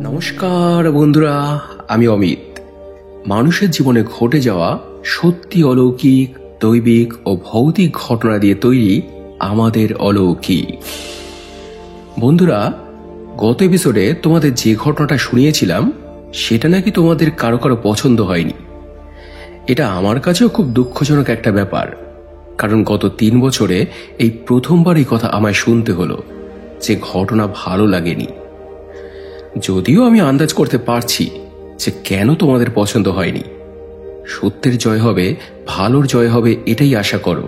নমস্কার বন্ধুরা, আমি অমিত। মানুষের জীবনে ঘটে যাওয়া সত্যি অলৌকিক, দৈবিক ও ভৌতিক ঘটনা দিয়ে তৈরি আমাদের অলৌকিক। বন্ধুরা, গত এপিসোডে তোমাদের যে ঘটনাটা শুনিয়েছিলাম সেটা নাকি তোমাদের কারো কারো পছন্দ হয়নি। এটা আমার কাছেও খুব দুঃখজনক একটা ব্যাপার, কারণ গত 3 বছরে এই প্রথমবার এই কথা আমায় শুনতে হলো যে ঘটনা ভালো লাগেনি। যদিও আমি আন্দাজ করতে পারছি যে কেন তোমাদের পছন্দ হয়নি। সত্যের জয় হবে, ভালোর জয় হবে, এটাই আশা করো।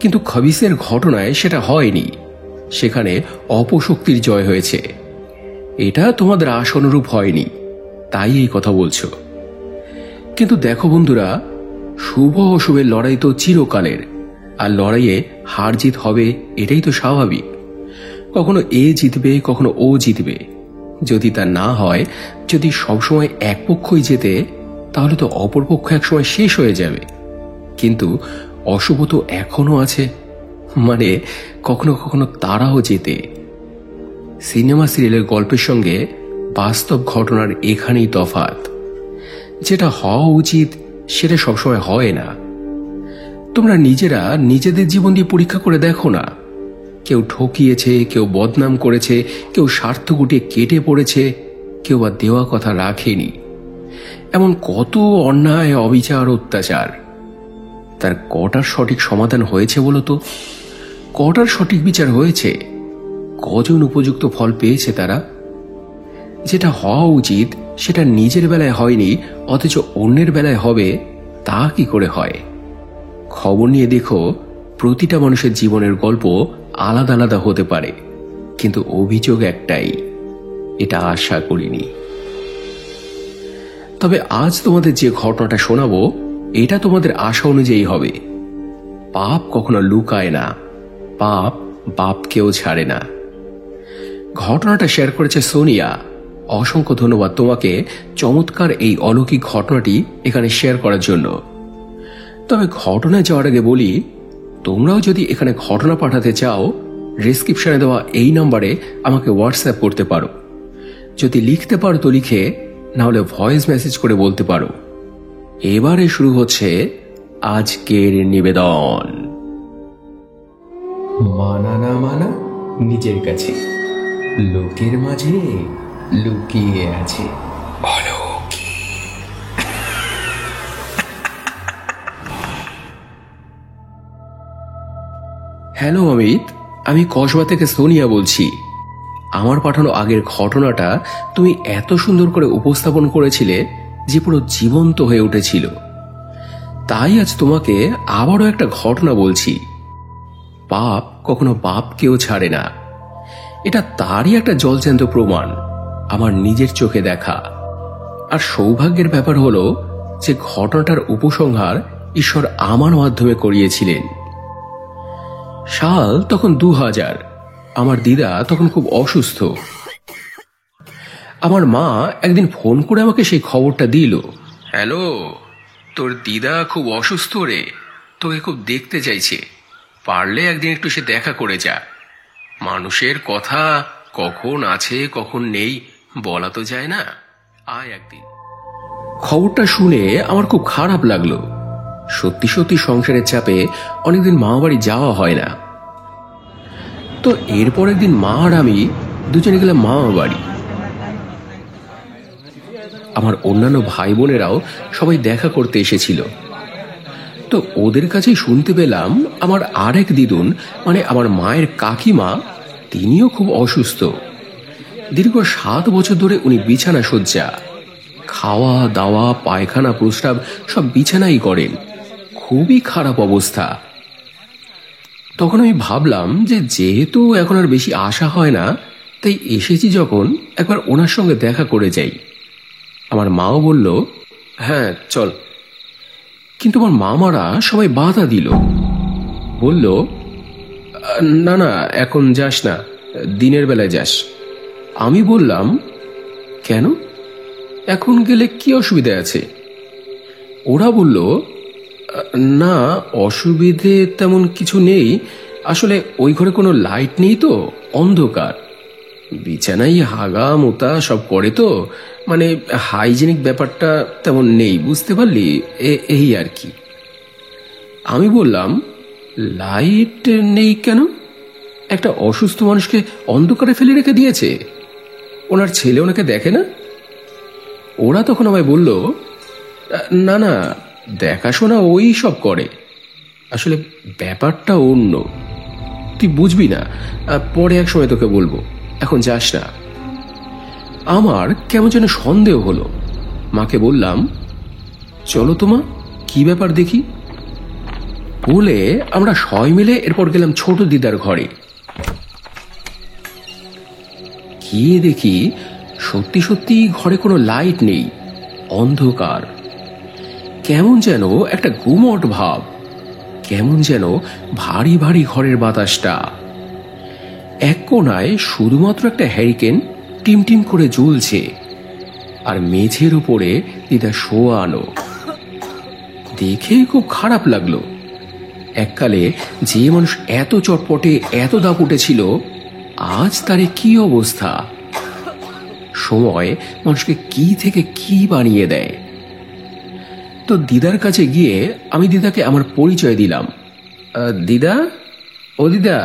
কিন্তু খবিসের ঘটনায় সেটা হয়নি, সেখানে অপশক্তির জয় হয়েছে। এটা তোমাদের আশানুরূপ হয়নি, তাই এই কথা বলছো। কিন্তু দেখো বন্ধুরা, শুভ অশুভের লড়াই তো চিরকালের, আর লড়াইয়ে হার জিত হবে, এটাই তো স্বাভাবিক। কখনো এ জিতবে, কখনো ও জিতবে। যদি তা না হয়, যদি সবসময় এক পক্ষই জেতে, তাহলে তো অপর পক্ষ একসময় শেষ হয়ে যাবে। কিন্তু অশুভ তো এখনো আছে, মানে কখনো কখনো তারাও জেতে। সিনেমা সিরিয়ালের গল্পের সঙ্গে বাস্তব ঘটনার এখানেই তফাৎ। যেটা হওয়া উচিত সেটা সবসময় হয় না। তোমরা নিজেরা নিজেদের জীবন দিয়ে পরীক্ষা করে দেখো না। কেউ ঠকিয়েছে, কেউ বদনাম করেছে, কেউ স্বার্থ গুটিয়ে কেটে পড়েছে, কেউ বা দেওয়া কথা রাখেনি। এমন কত অন্যায়, অবিচার, অত্যাচার। তার কটার সঠিক সমাধান হয়েছে বলো তো? কটার সঠিক বিচার হয়েছে? কজন উপযুক্ত ফল পেয়েছে তারা? যেটা হওয়া উচিত সেটা নিজের বেলায় হয়নি, অথচ অন্যের বেলায় হবে, তা কি করে হয়? খবর নিয়ে দেখো, প্রতিটা মানুষের জীবনের গল্প আলাদা আলাদা হতে পারে, কিন্তু অভিযোগ একটাই, এটা আশা করিনি। তবে আজ তোমাদের যে ঘটনাটা শোনাবো, এটা তোমাদের আশা অনুযায়ী হবে। পাপ কখনো লুকায় না, পাপ বাপকেও ছাড়ে না। ঘটনাটা শেয়ার করেছে সোনিয়া। অসংখ্য ধন্যবাদ তোমাকে চমৎকার এই অলৌকিক ঘটনাটি এখানে শেয়ার করার জন্য। তবে ঘটনায় যাওয়ার আগে বলি, তোমরাও যদি এখানে ঘটনা পাঠাতে চাও, ডেসক্রিপশনে দেওয়া এই নাম্বারে আমাকে হোয়াটসঅ্যাপ করতে পারো। যদি লিখতে পারো তো লিখে, না হলে ভয়েস মেসেজ করে বলতে পারো। এবারে শুরু হচ্ছে আজকের নিবেদন। মানা না মানা নিজের কাছে, লোকের মাঝে লুকিয়ে আছে হ্যালো অমিত, আমি কসবা থেকে সোনিয়া বলছি। আমার পাঠানো আগের ঘটনাটা তুমি এত সুন্দর করে উপস্থাপন করেছিলে যে পুরো জীবন্ত হয়ে উঠেছিল। তাই আজ তোমাকে আবারও একটা ঘটনা বলছি। পাপ কখনো বাপকেও ছাড়ে না, এটা তারই একটা জলজ্যান্ত প্রমাণ, আমার নিজের চোখে দেখা। আর সৌভাগ্যের ব্যাপার হলো যে ঘটনাটার উপসংহার ঈশ্বর আমার মাধ্যমে করিয়েছিলেন। সাল তখন 2000। আমার দিদা তখন খুব অসুস্থ। আমার মা একদিন ফোন করে আমাকে সেই খবরটা দিল। হ্যালো, তোর দিদা খুব অসুস্থ রে, তোকে খুব দেখতে চাইছে, পারলে একদিন একটু সে দেখা করে যা। মানুষের কথা কখন আছে কখন নেই বলা তো যায় না, আয় একদিন। খবরটা শুনে আমার খুব খারাপ লাগলো। সত্যি সত্যি সংসারের চাপে অনেকদিন মামা বাড়ি যাওয়া হয় না। তো এরপর একদিন মা আর আমি দুজনে গেলাম মামা বাড়ি। আমার অন্যান্য ভাই বোনেরাও সবাই দেখা করতে এসেছিল। তো ওদের কাছেই শুনতে পেলাম আমার আরেক দিদুন, মানে আমার মায়ের কাকিমা, তিনিও খুব অসুস্থ। দীর্ঘ 7 বছর ধরে উনি বিছানা শয্যা, খাওয়া দাওয়া, পায়খানা, প্রস্রাব সব বিছানাই করেন। খুবই খারাপ অবস্থা। তখন আমি ভাবলাম যে যেহেতু এখন আর বেশি আশা হয় না, তাই এসেছি যখন একবার ওনার সঙ্গে দেখা করে যাই। আমার মাও বলল, হ্যাঁ চল। কিন্তু আমার মামারা সবাই বাধা দিল, বলল, না না এখন যাস না, দিনের বেলায় যাস। আমি বললাম, কেন, এখন গেলে কি অসুবিধা আছে? ওরা বলল, না অসুবিধে তেমন কিছু নেই, আসলে ওই ঘরে কোনো লাইট নেই তো, অন্ধকার। বিছানায় হাগা মোতা সব করে তো, মানে হাইজেনিক ব্যাপারটা তেমন নেই, বুঝতে পারলি? এই আর কি। আমি বললাম, লাইট নেই কেন? একটা অসুস্থ মানুষকে অন্ধকারে ফেলে রেখে দিয়েছে, ওনার ছেলে ওনাকে দেখে না? ওরা তখন আমায় বলল, না না, দেখাশোনা ওই সব করে, আসলে ব্যাপারটা অন্য, তুই বুঝবি না, পরে এক সময় তোকে বলবো, এখন যাস না। আমার কেমন যেন সন্দেহ হলো। মাকে বললাম, চলো তো মা, কি ব্যাপার দেখি। বলে আমরা সবাই মিলে এরপর গেলাম ছোট দিদার ঘরে। গিয়ে দেখি সত্যি সত্যি ঘরে কোনো লাইট নেই, অন্ধকার। কেমন যেন একটা গুমট ভাব, কেমন যেন ভারী ভারী ঘরের বাতাসটা। এক কোনায় শুধুমাত্র একটা হ্যারিকেন টিমটিম করে জ্বলছে, আর মেঝের উপরে দিদা শোয়ানো। দেখে খুব খারাপ লাগলো। এককালে যে মানুষ এত চটপটে এত দাপুটে ছিল, আজ তারে কি অবস্থা। সময় মানুষকে কি থেকে কি বানিয়ে দেয়। তো দিদার কাছে গিয়ে আমি দিদাকে আমার পরিচয় দিলাম। দিদা, ও দিদা,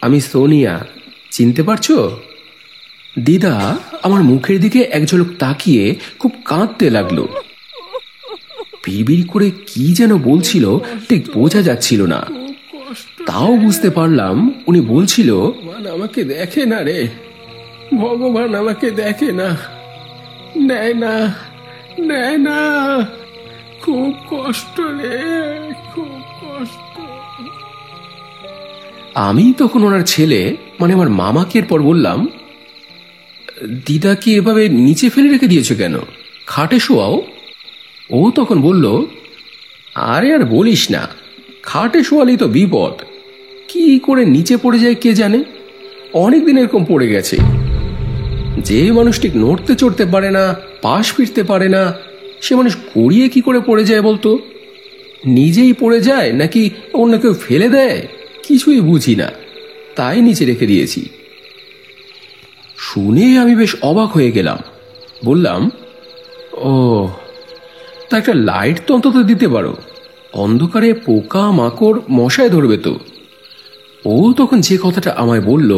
আমি সোনিয়া, চিনতে পারছো? দিদা আমার মুখের দিকে এক ঝলক তাকিয়ে খুব কাঁদতে লাগলো। বিড়বিড় করে কি যেন বলছিল, ঠিক বোঝা যাচ্ছিল না। তাও বুঝতে পারলাম উনি বলছিল, আমাকে দেখে না রে, ভগবান আমাকে দেখে না, নেয় না, নেয় না, খুব কষ্ট রে, খুব কষ্ট। আমি তখন ওনার ছেলে, মানে আমার মামাকে এরপর বললাম, দিদাকে এভাবে নিচে ফেলে রেখে দিয়েছো কেন? খাটে শোয়াও। ও তখন বলল, আরে আর বলিস না, খাটে শোয়ালেই তো বিপদ, কি করে নিচে পড়ে যায় কে জানে, অনেকদিন এরকম পড়ে গেছে। যে মানুষ ঠিক নড়তে চড়তে পারে না, পাশ ফিরতে পারে না, সে মানুষ গড়িয়ে কি করে পড়ে যায় বলতো? নিজেই পড়ে যায় নাকি অন্য কেউ ফেলে দেয়, কিছুই বুঝি না, তাই নিচে রেখে দিয়েছি। শুনে আমি বেশ অবাক হয়ে গেলাম। বললাম, ও, তা একটা লাইট তো অন্তত দিতে পারো, অন্ধকারে পোকা মাকড় মশায় ধরবে তো। ও তখন যে কথাটা আমায় বলল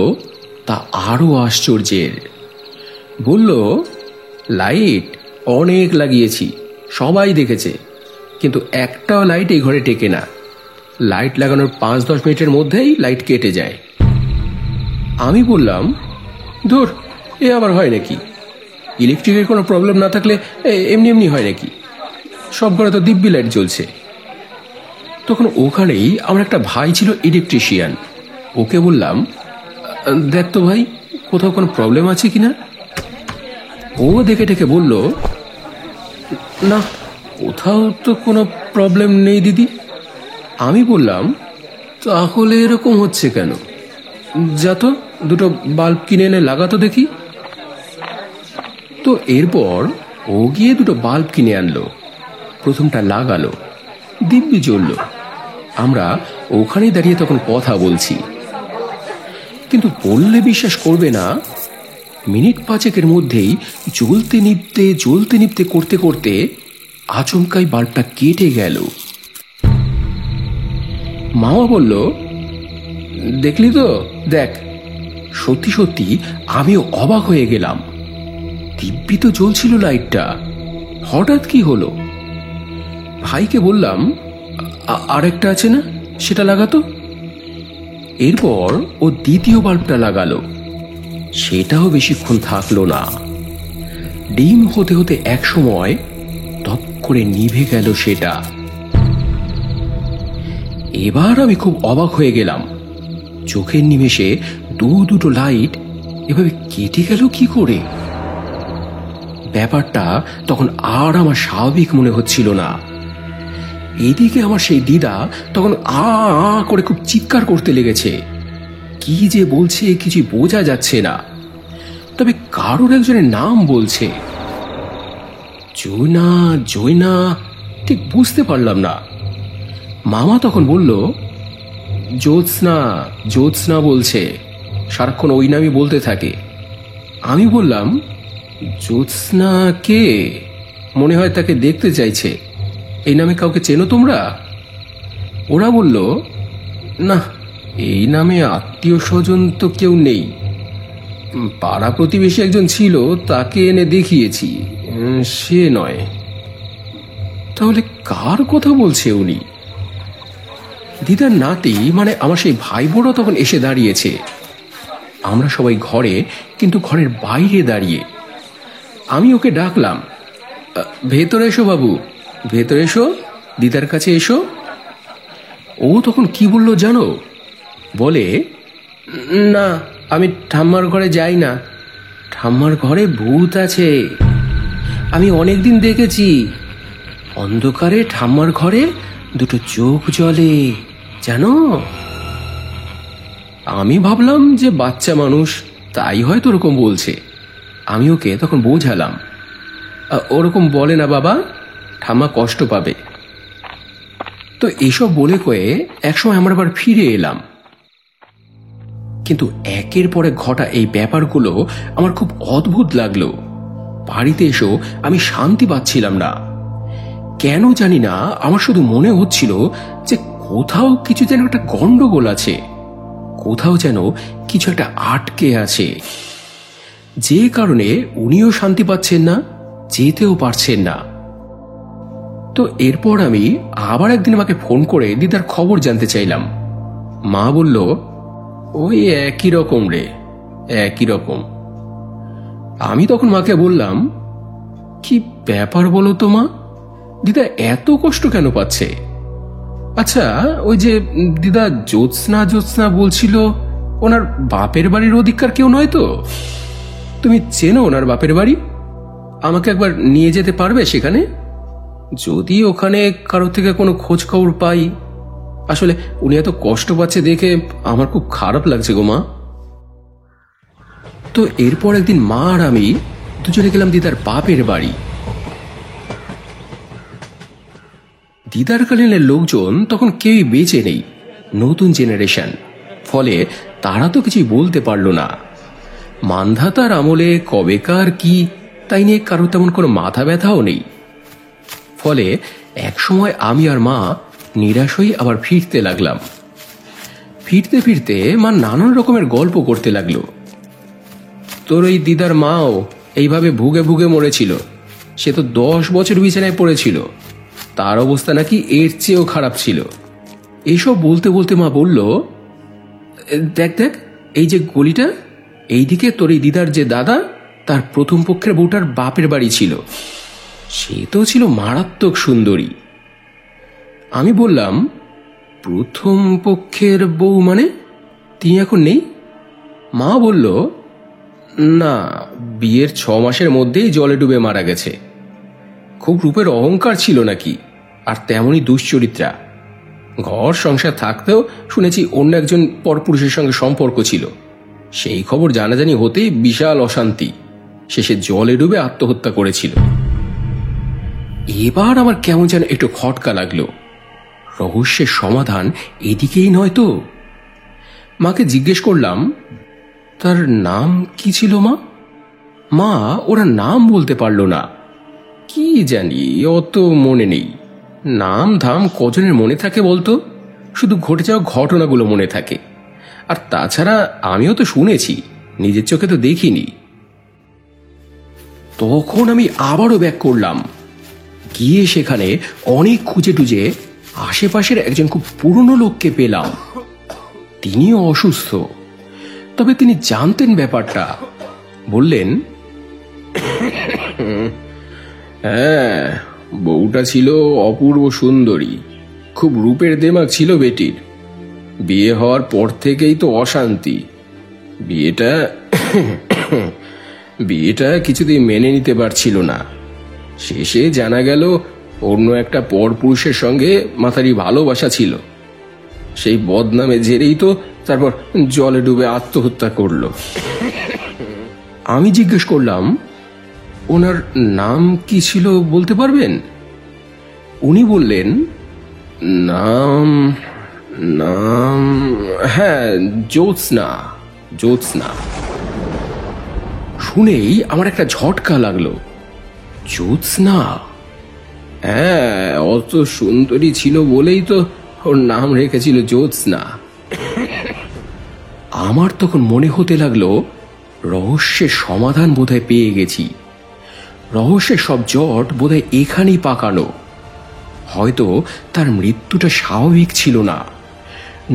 তা আরো আশ্চর্যের। বলল, লাইট অনেক লাগিয়েছি, সবাই দেখেছে, কিন্তু একটাও লাইট এই ঘরে টেকে না। লাইট লাগানোর 5-10 মিনিটের মধ্যেই লাইট কেটে যায়। আমি বললাম, ধুর, এ আবার হয় নাকি? ইলেকট্রিকের কোনো প্রবলেম না থাকলে এমনি এমনি হয় নাকি? সব ঘরে তো দিব্যি লাইট জ্বলছে। তখন ওখানেই আমার একটা ভাই ছিল ইলেকট্রিশিয়ান, ওকে বললাম, দেখ তো ভাই, কোথাও কোনো প্রবলেম আছে কিনা। ও দেখে টেকে বলল, না, কোথাও তো কোনো প্রবলেম নেই দিদি। আমি বললাম, তাহলে এরকম হচ্ছে কেন? যা তো, দুটো বাল্ব কিনে এনে লাগাতো দেখি। তো এরপর ও গিয়ে দুটো বাল্ব কিনে আনলো, প্রথমটা লাগালো, দিব্যি জ্বলল। আমরা ওখানেই দাঁড়িয়ে তখন কথা বলছি। কিন্তু বললে বিশ্বাস করবে না, মিনিট 5-এর মধ্যেই জ্বলতে নিভতে করতে করতে আচমকাই বাল্বটা কেটে গেল। মামা বলল, দেখলি তো, দেখ। সত্যি সত্যি আমিও অবাক হয়ে গেলাম। দিব্যি তো জ্বলছিল লাইটটা, হঠাৎ কি হলো? ভাইকে বললাম, আরেকটা আছে না, সেটা লাগাতো। এরপর ও দ্বিতীয় বাল্বটা লাগালো, সেটাও বেশিক্ষণ থাকলো না। ডিম হতে হতে এক সময় টপ করে নিভে গেল সেটা। এবার আমি খুব অবাক হয়ে গেলাম, চোখের নিমেষে দুটো লাইট এভাবে কেটে গেল কি করে? ব্যাপারটা তখন আর আমার স্বাভাবিক মনে হচ্ছিল না। এদিকে আমার সেই দিদা তখন আ আ করে খুব চিৎকার করতে লেগেছে। কি যে বলছে কিছু বোঝা যাচ্ছে না, তবে কারোর একজনের নাম বলছে। জৈনা জৈনা, ঠিক বুঝতে পারলাম না। মামা তখন বলল, জ্যোৎস্না জ্যোৎস্না বলছে, সারাক্ষণ ওই নামই বলতে থাকে, আমি বললাম, জ্যোৎস্না কে? মনে হয় তাকে দেখতে চাইছে। এই নামে কাউকে চেনো তোমরা? ওরা বলল, না, এই নামে আত্মীয় স্বজন তো কেউ নেই। পাড়া প্রতিবেশী একজন ছিল, তাকে এনে দেখিয়েছি, সে নয়। তাহলে কার কথা বলছে উনি? দিদার নাতি মানে আমার সেই ভাই বোনও তখন এসে দাঁড়িয়েছে। আমরা সবাই ঘরে, কিন্তু ঘরের বাইরে দাঁড়িয়ে। আমি ওকে ডাকলাম, ভেতরে এসো বাবু, ভেতরে এসো, দিদার কাছে এসো। ও তখন কি বলল জানো? বলে, না, আমি ঠাম্মার ঘরে যাই না। ঠাম্মার ঘরে ভূত আছে, আমি অনেকদিন দেখেছি। অন্ধকারে ঠাম্মার ঘরে দুটো চোখ জ্বলে, জানো? আমি ভাবলাম যে বাচ্চা মানুষ, তাই হয়তো ওরকম বলছে। আমি ওকে তখন বোঝালাম, ওরকম বলে না বাবা, ঠাম্মা কষ্ট পাবে। তো এসব বলে কয়ে একসময় আমরা আবার ফিরে এলাম। কিন্তু একের পরে ঘটা এই ব্যাপারগুলো আমার খুব অদ্ভুত লাগলো। বাড়িতে এসেও আমি শান্তি পাচ্ছিলাম না। কেন জানি না, আমার শুধু মনে হচ্ছিল যে কোথাও কিছু যেন একটা গন্ডগোল আছে, কোথাও যেন কিছু একটা আটকে আছে, যে কারণে উনিও শান্তি পাচ্ছেন না, যেতেও পারছেন না। তো এরপর আমি আবার একদিন আমাকে ফোন করে দিদার খবর জানতে চাইলাম। মা বলল, ওই একই রকম রে, একই রকম। আমি তখন মাকে বললাম, কি ব্যাপার বলো তো মা, দিদা এত কষ্ট কেন পাচ্ছে? আচ্ছা, ওই যে দিদা জ্যোৎস্না জ্যোৎস্না বলছিল, ওনার বাপের বাড়ির অধিকার কেউ নয় তো? তুমি চেনো ওনার বাপের বাড়ি? আমাকে একবার নিয়ে যেতে পারবে সেখানে? যদি ওখানে কারো থেকে কোনো খোঁজ খবর পাই। আসলে উনি এত কষ্ট পাচ্ছে দেখে আমার খুব খারাপ লাগছে গো মা। তো এরপর একদিন মা আর আমি দুজনে গেলাম দিদার বাপের বাড়ি। দিদার কালীনের লোকজন তখন কেউই বেঁচে নেই, নতুন জেনারেশন, ফলে তারা তো কিছুই বলতে পারল না। মান্ধাতার আমলে কবেকার কি তাই নিয়ে কারো তেমন কোনো মাথা ব্যথাও নেই। ফলে একসময় আমি আর মা নিরাশ হয়ে আবার ফিরতে লাগলাম। ফিরতে ফিরতে মা নানান রকমের গল্প করতে লাগলো। তোর ওই দিদার মাও এইভাবে ভুগে ভুগে মরেছিল, সে তো 10 বছর বিছানায় পড়েছিল, তার অবস্থা নাকি এর চেয়েও খারাপ ছিল। এইসব বলতে বলতে মা বলল, দেখ দেখ, এই যে গলিটা, এইদিকে তোর এই দিদার যে দাদা, তার প্রথম পক্ষের বউটার বাপের বাড়ি ছিল, সে তো ছিল মারাত্মক সুন্দরী। আমি বললাম, প্রথম পক্ষের বউ মানে? তিনি এখন নেই? মা বলল, না, বিয়ের 6 মাসের মধ্যেই জলে ডুবে মারা গেছে। খুব রূপের অহংকার ছিল নাকি, আর তেমনই দুশ্চরিত্রা। ঘর সংসার থাকতেও শুনেছি অন্য একজন পরপুরুষের সঙ্গে সম্পর্ক ছিল। সেই খবর জানাজানি হতেই বিশাল অশান্তি, শেষে জলে ডুবে আত্মহত্যা করেছিল। এবার আমার কেমন যেন একটু খটকা লাগলো। রহস্যের সমাধান এদিকেই নয় তো? মাকে জিজ্ঞেস করলাম, তার নাম কি ছিল মা? মা ওরা নাম বলতে পারল না। কি জানি, অত মনে নেই। নাম ধাম কজনের মনে থাকে বলতো? শুধু ঘটে যাওয়া ঘটনাগুলো মনে থাকে। আর তাছাড়া আমিও তো শুনেছি, নিজের চোখে তো দেখিনি। তখন আমি আবারও ব্যাক করলাম, গিয়ে সেখানে অনেক খুঁজে টুজে আশেপাশের একজন খুব পুরনো লোককে পেলাম। তিনিও অসুস্থ, তবে তিনি জানতেন ব্যাপারটা। বললেন, হ্যাঁ, বউটা ছিল অপূর্ব সুন্দরী, খুব রূপের দেমাগ ছিল বেটির। বিয়ে হওয়ার পর থেকেই তো অশান্তি। বিয়েটা কিছুতেই মেনে নিতে পারছিল না। শেষে জানা গেল অন্য একটা পরপুরুষের সঙ্গে মাথারি ভালোবাসা ছিল। সেই বদনামে জেরেই তো তারপর জলে ডুবে আত্মহত্যা করলো। আমি জিজ্ঞেস করলাম, ওনার নাম কি ছিল বলতে পারবেন? উনি বললেন, নাম নাম হ্যাঁ, জ্যোৎস্না। জ্যোৎস্না। শুনেই আমার একটা ঝটকা লাগলো। জ্যোৎস্না? হ্যাঁ, অত সুন্দরী ছিল বলেই তো ওর নাম রেখেছিল জ্যোৎস্না। আমার তখন মনে হতে লাগলো রহস্যের সমাধান বোধহয় পেয়ে গেছি। রহস্যের সব জট বোধহয় এখানেই পাকানো। হয়তো তার মৃত্যুটা স্বাভাবিক ছিল না,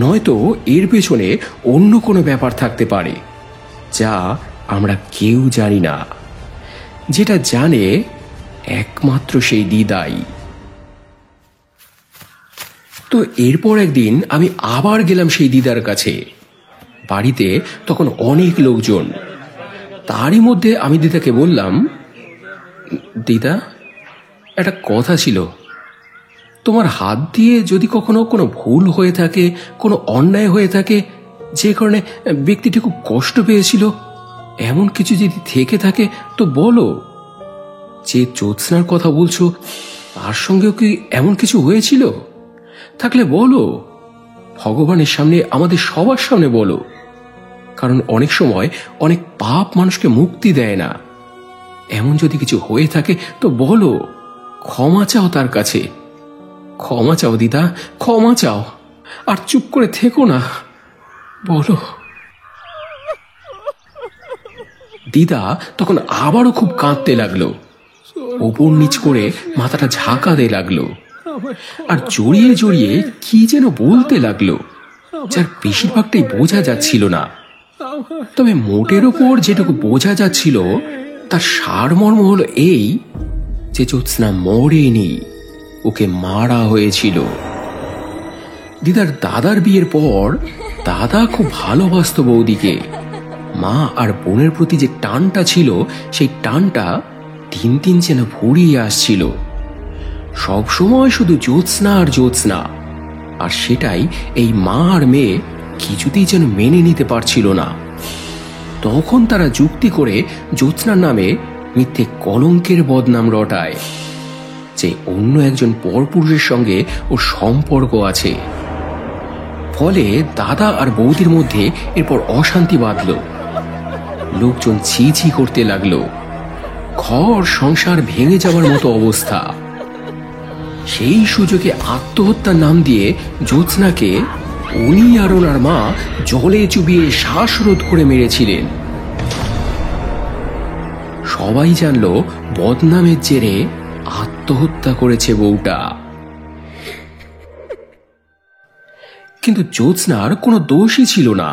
নয়তো এর পেছনে অন্য কোনো ব্যাপার থাকতে পারে যা আমরা কেউ জানি না। যেটা জানে একমাত্র সেই দিদাই। তো এরপর একদিন আমি আবার গেলাম সেই দিদার কাছে। বাড়িতে তখন অনেক লোকজন। তারই মধ্যে আমি দিদাকে বললাম, দিদা, একটা কথা ছিল। তোমার হাত দিয়ে যদি কখনো কোনো ভুল হয়ে থাকে, কোনো অন্যায় হয়ে থাকে, যে কারণে ব্যক্তিটি খুব কষ্ট পেয়েছিল, এমন কিছু যদি থেকে থাকে তো বলো। যে জ্যোৎস্নার কথা বলছো তার সঙ্গেও কি এমন কিছু হয়েছিল? থাকলে বলো, ভগবানের সামনে, আমাদের সবার সামনে বলো। কারণ অনেক সময় অনেক পাপ মানুষকে মুক্তি দেয় না। এমন যদি কিছু হয়ে থাকে তো বলো, ক্ষমা চাও তার কাছে। ক্ষমা চাও দিদা, ক্ষমা চাও, আর চুপ করে থেকো না, বলো। দিদা তখন আবারও খুব কাঁদতে লাগলো, ওপর নিচ করে মাথাটা ঝাঁকাতে লাগলো, আর জড়িয়ে জড়িয়ে কি যেন বলতে লাগলো, যার বেশিরভাগটাই বোঝা যাচ্ছিল না। তবে মোটের ওপর যেটুকু বোঝা যাচ্ছিল তার সারমর্ম হলো এই যে জ্যোৎস্না মরেনি, ওকে মারা হয়েছিল। দিদার দাদার বিয়ের পর দাদা খুব ভালোবাসত বৌদিকে। মা আর বোনের প্রতি যে টানটা ছিল, সেই টানটা দিন দিন যেন ফুরিয়ে আসছিল। সবসময় শুধু জ্যোৎস্না আর জ্যোৎস্না, আর সেটাই এই মা আর মেয়ে কিছুতেই যেন মেনে নিতে পারছিল না। তখন তারা যুক্তি করে জ্যোৎস্নার নামে মিথ্যে কলঙ্কের বদনাম রটায় যে অন্য একজন পরপুরুষের সঙ্গে ওর সম্পর্ক আছে। ফলে দাদা আর বৌদির মধ্যে এরপর অশান্তি বাঁধল। লোকজন ছি ছি করতে লাগলো। ঘর সংসার ভেঙে যাওয়ার মতো অবস্থা। সেই সুযোগে আত্মহত্যার নাম দিয়ে জ্যোৎস্নাকে উনি আর ওনার মা জলে চুবিয়ে শ্বাসরোধ করে মেরেছিলেন। সবাই জানল বদনামের জেরে আত্মহত্যা করেছে বউটা। কিন্তু জ্যোৎস্নার কোনো দোষই ছিল না,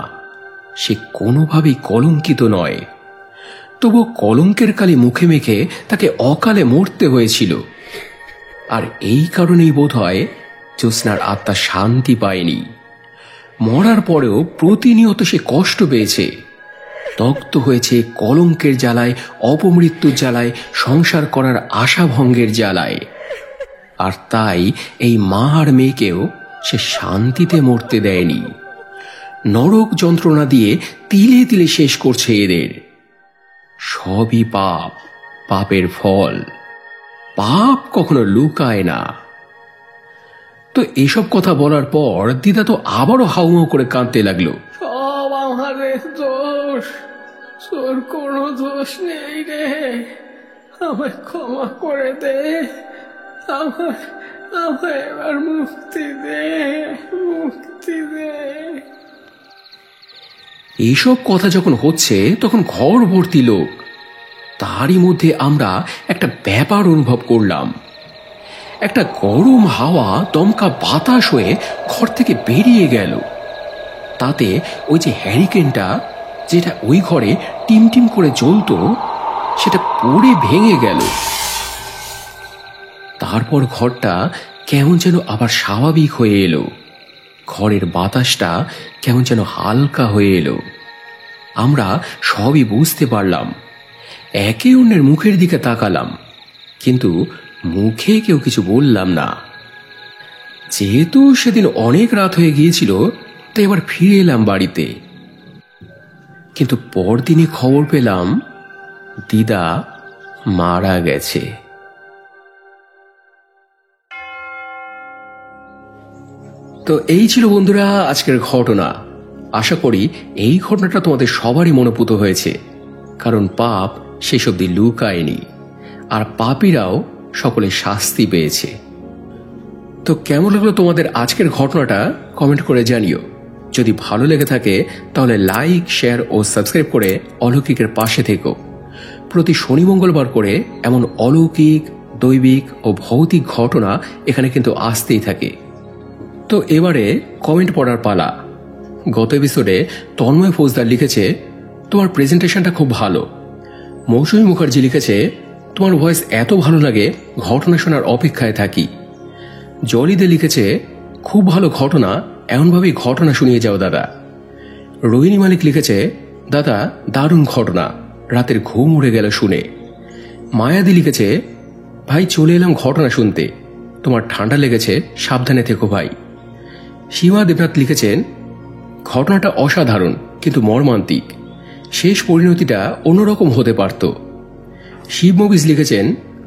সে কোনোভাবেই কলঙ্কিত নয়। তবু কলঙ্কের কালি মুখে মেখে তাকে অকালে মরতে হয়েছিল। আর এই কারণেই বোধহয় জ্যোৎস্নার আত্মা শান্তি পায়নি। মরার পরেও প্রতিনিয়ত সে কষ্ট পেয়েছে, দগ্ধ হয়েছে কলঙ্কের জ্বালায়, অপমৃত্যুর জ্বালায়, সংসার করার আশাভঙ্গের জ্বালায়। আর তাই এই মা আর মেয়েকেও সে শান্তিতে মরতে দেয়নি। নরক যন্ত্রণা দিয়ে তিলে তিলে শেষ করছে এদের। সবই পাপ, পাপের ফল। পাপ কখনো লুকায় না। তো এসব কথা বলার পর দিদা তো আবারও হাউমাউ করে কাঁদতে লাগলো। সব আমাদের দোষ, তোর কোনো দোষ নেই রে, আমায় ক্ষমা করে দে, আমায় এবার মুক্তি দে, মুক্তি দে। এইসব কথা যখন হচ্ছে তখন ঘর ভর্তি লোক। তারই মধ্যে আমরা একটা ব্যাপার অনুভব করলাম। একটা গরম হাওয়া দমকা বাতাস হয়ে ঘর থেকে বেরিয়ে গেল। তাতে ওই যে হ্যারিকেনটা, যেটা ওই ঘরে টিম টিম করে জ্বলতো, সেটা পড়ে ভেঙে গেল। তারপর ঘরটা কেমন যেন আবার স্বাভাবিক হয়ে এলো। ঘরের বাতাসটা কেমন যেন হালকা হয়ে এলো। আমরা সবই বুঝতে পারলাম। একে অন্যের মুখের দিকে তাকালাম, কিন্তু মুখে কেউ কিছু বললাম না। যেহেতু সেদিন অনেক রাত হয়ে গিয়েছিল, তাই এবার ফিরে এলাম বাড়িতে। কিন্তু পরদিনই খবর পেলাম দিদা মারা গেছে। তো এই ছিল বন্ধুরা আজকের ঘটনা। আশা করি এই ঘটনাটা তোমাদের সবারই মনোপুত হয়েছে। কারণ পাপ শেষ অব্দি লুকায়নি, আর পাপীরাও সকলে শাস্তি পেয়েছে। তো কেমন লাগলো তোমাদের আজকের ঘটনাটা কমেন্ট করে জানিও। যদি ভালো লেগে থাকে তাহলে লাইক, শেয়ার ও সাবস্ক্রাইব করে অলৌকিকের পাশে থেকো। প্রতি শনি মঙ্গলবার করে এমন অলৌকিক, দৈবিক ও ভৌতিক ঘটনা এখানে কিন্তু আসতেই থাকে। তো এবারে কমেন্ট পড়ার পালা। গত এপিসোডে তন্ময় ফৌজদার লিখেছে, তোমার প্রেজেন্টেশনটা খুব ভালো। মৌসুমী মুখার্জি লিখেছে, তোমার ভয়েস এত ভালো লাগে, ঘটনা শোনার অপেক্ষায় থাকি। জলিদে লিখেছে, খুব ভালো ঘটনা, এমনভাবেই ঘটনা শুনিয়ে যাও দাদা। রোহিণী মালিক লিখেছে, দাদা দারুণ ঘটনা, রাতের ঘুম উড়ে গেল শুনে। মায়াদি লিখেছে, ভাই চলে এলাম ঘটনা শুনতে, তোমার ঠান্ডা লেগেছে, সাবধানে থেকো ভাই। সীমা দেবনাথ লিখেছেন, ঘটনাটা অসাধারণ কিন্তু মর্মান্তিক, শেষ পরিণতিটা অন্যরকম হতে পারত। শিব মুভিজ লিখেছেন,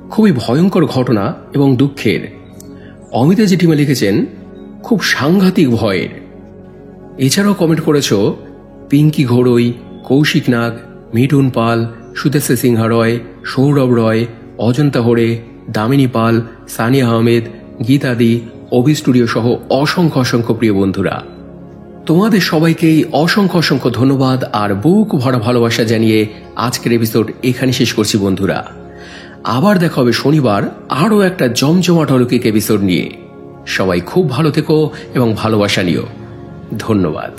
খুবই ভয়ঙ্কর ঘটনা এবং দুঃখের। অমিতা জেঠিমা লিখেছেন, খুব সাংঘাতিক ভয়ের। এছাড়াও কমেন্ট করেছ পিঙ্কি ঘোড়ই, কৌশিক নাগ, মিঠুন পাল, সুদেশা সিংহা রয়, সৌরভ রয়, অজন্তা হোড়ে, দামিনী পাল, সানিয়া আহমেদ, গীতাদি, অভি স্টুডিও সহ অসংখ্য অসংখ্য প্রিয় বন্ধুরা, তোমাদের সবাইকেই অসংখ্য অসংখ্য ধন্যবাদ আর বুক ভরা ভালোবাসা জানিয়ে আজকের এপিসোড এখানে শেষ করছি বন্ধুরা। আবার দেখা হবে শনিবার আরও একটা জমজমাট অলৌকিক এপিসোড নিয়ে। সবাই খুব ভালো থেকো এবং ভালোবাসা নিও। ধন্যবাদ।